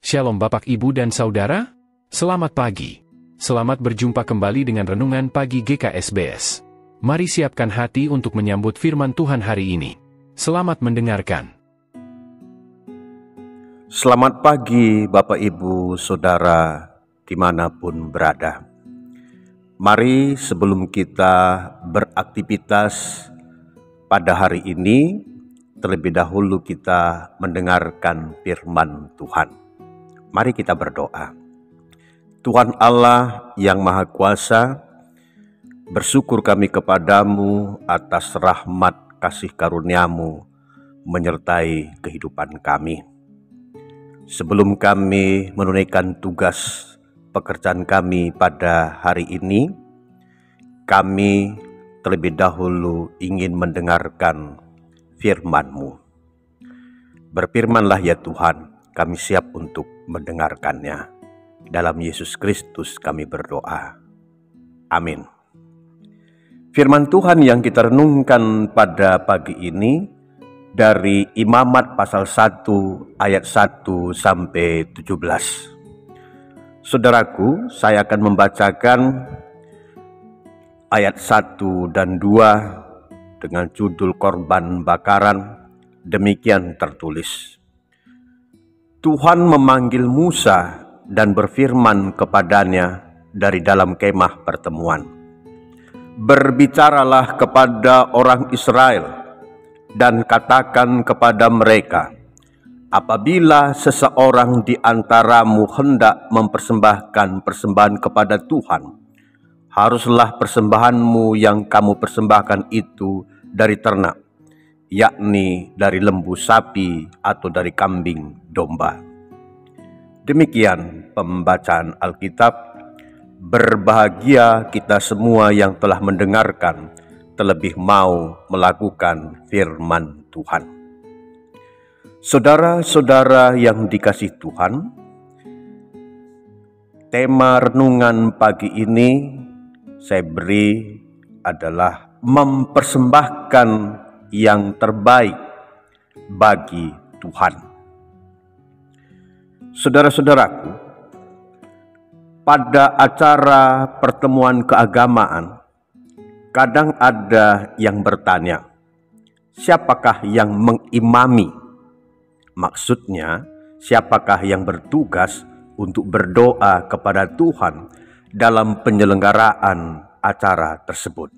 Shalom Bapak Ibu dan Saudara, selamat pagi. Selamat berjumpa kembali dengan Renungan Pagi GKSBS. Mari siapkan hati untuk menyambut firman Tuhan hari ini. Selamat mendengarkan. Selamat pagi Bapak Ibu Saudara dimanapun berada. Mari sebelum kita beraktivitas pada hari ini, terlebih dahulu kita mendengarkan firman Tuhan. Mari kita berdoa. Tuhan Allah yang Maha Kuasa, bersyukur kami kepadamu atas rahmat kasih karunia-Mu menyertai kehidupan kami. Sebelum kami menunaikan tugas pekerjaan kami pada hari ini, kami terlebih dahulu ingin mendengarkan firman-Mu. Berfirmanlah ya Tuhan, kami siap untuk mendengarkannya. Dalam Yesus Kristus kami berdoa. Amin. Firman Tuhan yang kita renungkan pada pagi ini dari Imamat pasal 1 ayat 1 sampai 17. Saudaraku, saya akan membacakan ayat 1 dan 2 dengan judul korban bakaran. Demikian tertulis. Tuhan memanggil Musa dan berfirman kepadanya dari dalam kemah pertemuan. Berbicaralah kepada orang Israel dan katakan kepada mereka, apabila seseorang di antaramu hendak mempersembahkan persembahan kepada Tuhan, haruslah persembahanmu yang kamu persembahkan itu dari ternak, yakni dari lembu sapi atau dari kambing domba. Demikian pembacaan Alkitab. Berbahagia kita semua yang telah mendengarkan, terlebih mau melakukan firman Tuhan. Saudara-saudara yang dikasihi Tuhan, tema renungan pagi ini saya beri adalah mempersembahkan yang terbaik bagi Tuhan. Saudara-saudaraku, pada acara pertemuan keagamaan, kadang ada yang bertanya, siapakah yang mengimami? Maksudnya, siapakah yang bertugas untuk berdoa kepada Tuhan dalam penyelenggaraan acara tersebut?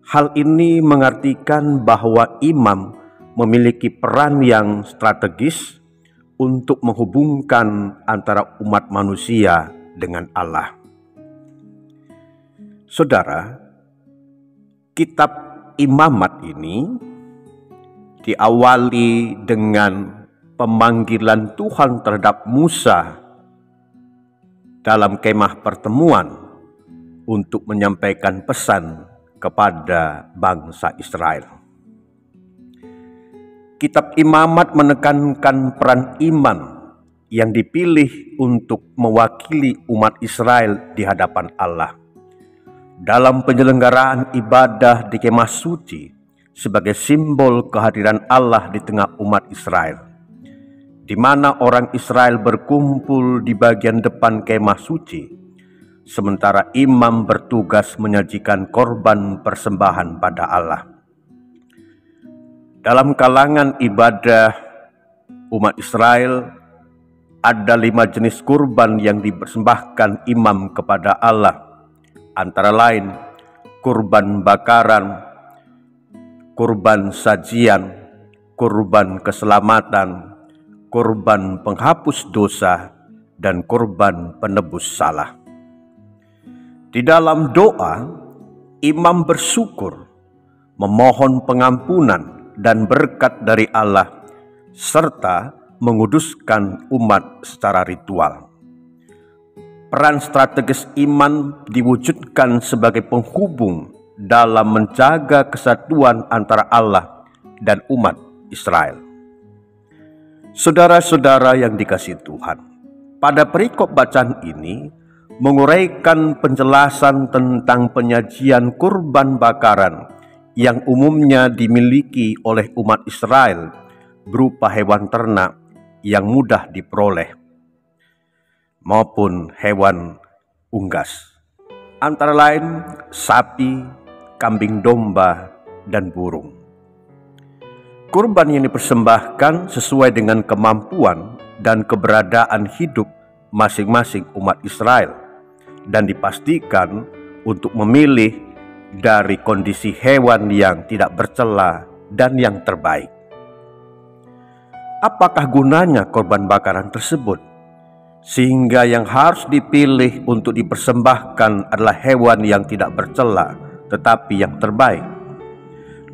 Hal ini mengartikan bahwa imam memiliki peran yang strategis untuk menghubungkan antara umat manusia dengan Allah. Saudara, kitab Imamat ini diawali dengan pemanggilan Tuhan terhadap Musa dalam kemah pertemuan untuk menyampaikan pesan kepada bangsa Israel. Kitab Imamat menekankan peran imam yang dipilih untuk mewakili umat Israel di hadapan Allah dalam penyelenggaraan ibadah di kemah suci sebagai simbol kehadiran Allah di tengah umat Israel, di mana orang Israel berkumpul di bagian depan kemah suci, sementara imam bertugas menyajikan korban persembahan pada Allah. Dalam kalangan ibadah umat Israel, ada 5 jenis kurban yang dipersembahkan imam kepada Allah, antara lain kurban bakaran, kurban sajian, kurban keselamatan, kurban penghapus dosa, dan kurban penebus salah. Di dalam doa, imam bersyukur, memohon pengampunan dan berkat dari Allah, serta menguduskan umat secara ritual. Peran strategis imam diwujudkan sebagai penghubung dalam menjaga kesatuan antara Allah dan umat Israel. Saudara-saudara yang dikasihi Tuhan, pada perikop bacaan ini menguraikan penjelasan tentang penyajian kurban bakaran yang umumnya dimiliki oleh umat Israel berupa hewan ternak yang mudah diperoleh maupun hewan unggas, antara lain sapi, kambing domba, dan burung. Kurban yang dipersembahkan sesuai dengan kemampuan dan keberadaan hidup masing-masing umat Israel, dan dipastikan untuk memilih dari kondisi hewan yang tidak bercela dan yang terbaik. Apakah gunanya korban bakaran tersebut, sehingga yang harus dipilih untuk dipersembahkan adalah hewan yang tidak bercela tetapi yang terbaik?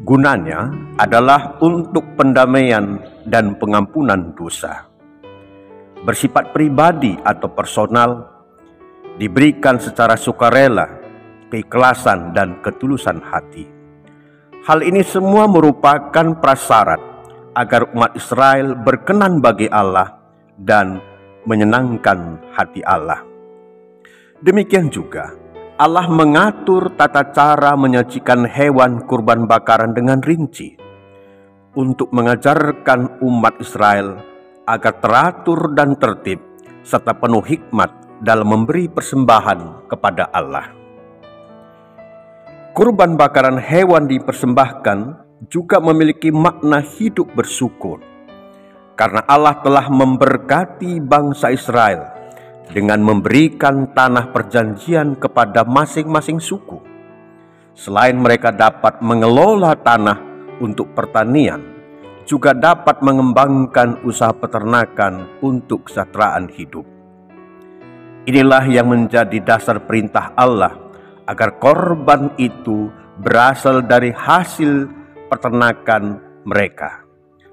Gunanya adalah untuk pendamaian dan pengampunan dosa. Bersifat pribadi atau personal, diberikan secara sukarela, keikhlasan dan ketulusan hati. Hal ini semua merupakan prasyarat agar umat Israel berkenan bagi Allah dan menyenangkan hati Allah. Demikian juga Allah mengatur tata cara menyajikan hewan kurban bakaran dengan rinci untuk mengajarkan umat Israel agar teratur dan tertib serta penuh hikmat dalam memberi persembahan kepada Allah. Kurban bakaran hewan dipersembahkan juga memiliki makna hidup bersyukur, karena Allah telah memberkati bangsa Israel dengan memberikan tanah perjanjian kepada masing-masing suku. Selain mereka dapat mengelola tanah untuk pertanian, juga dapat mengembangkan usaha peternakan untuk kesejahteraan hidup. Inilah yang menjadi dasar perintah Allah agar korban itu berasal dari hasil peternakan mereka,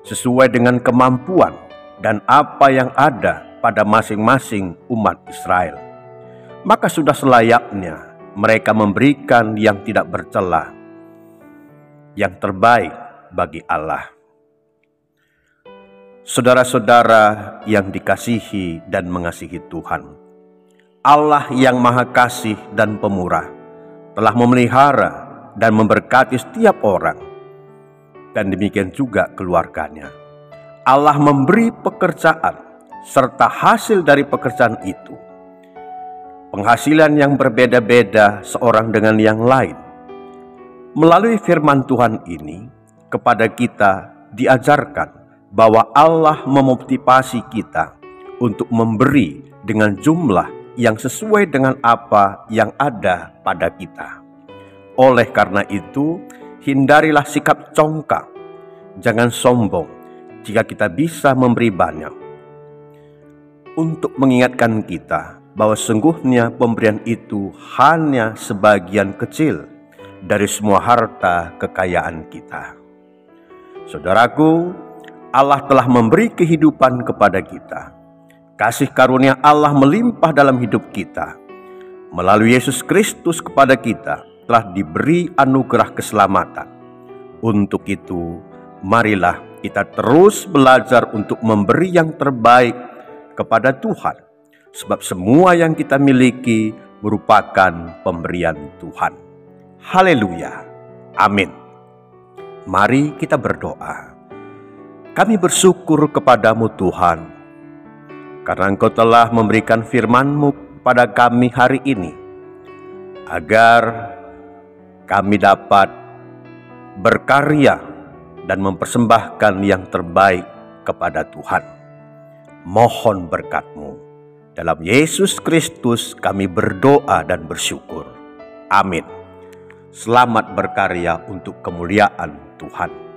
sesuai dengan kemampuan dan apa yang ada pada masing-masing umat Israel. Maka sudah selayaknya mereka memberikan yang tidak bercela, yang terbaik bagi Allah. Saudara-saudara yang dikasihi dan mengasihi Tuhan, Allah yang Maha Kasih dan Pemurah telah memelihara dan memberkati setiap orang, dan demikian juga keluarganya. Allah memberi pekerjaan serta hasil dari pekerjaan itu, penghasilan yang berbeda-beda seorang dengan yang lain. Melalui firman Tuhan ini, kepada kita diajarkan bahwa Allah memotivasi kita untuk memberi dengan jumlah yang sesuai dengan apa yang ada pada kita. Oleh karena itu, hindarilah sikap congkak, jangan sombong jika kita bisa memberi banyak, untuk mengingatkan kita bahwa sungguhnya pemberian itu hanya sebagian kecil dari semua harta kekayaan kita. Saudaraku, Allah telah memberi kehidupan kepada kita. Kasih karunia Allah melimpah dalam hidup kita. Melalui Yesus Kristus kepada kita telah diberi anugerah keselamatan. Untuk itu, marilah kita terus belajar untuk memberi yang terbaik kepada Tuhan, sebab semua yang kita miliki merupakan pemberian Tuhan. Haleluya. Amin. Mari kita berdoa. Kami bersyukur kepadamu Tuhan, karena Engkau telah memberikan firman-Mu pada kami hari ini, agar kami dapat berkarya dan mempersembahkan yang terbaik kepada Tuhan. Mohon berkat-Mu. Dalam Yesus Kristus kami berdoa dan bersyukur. Amin. Selamat berkarya untuk kemuliaan Tuhan.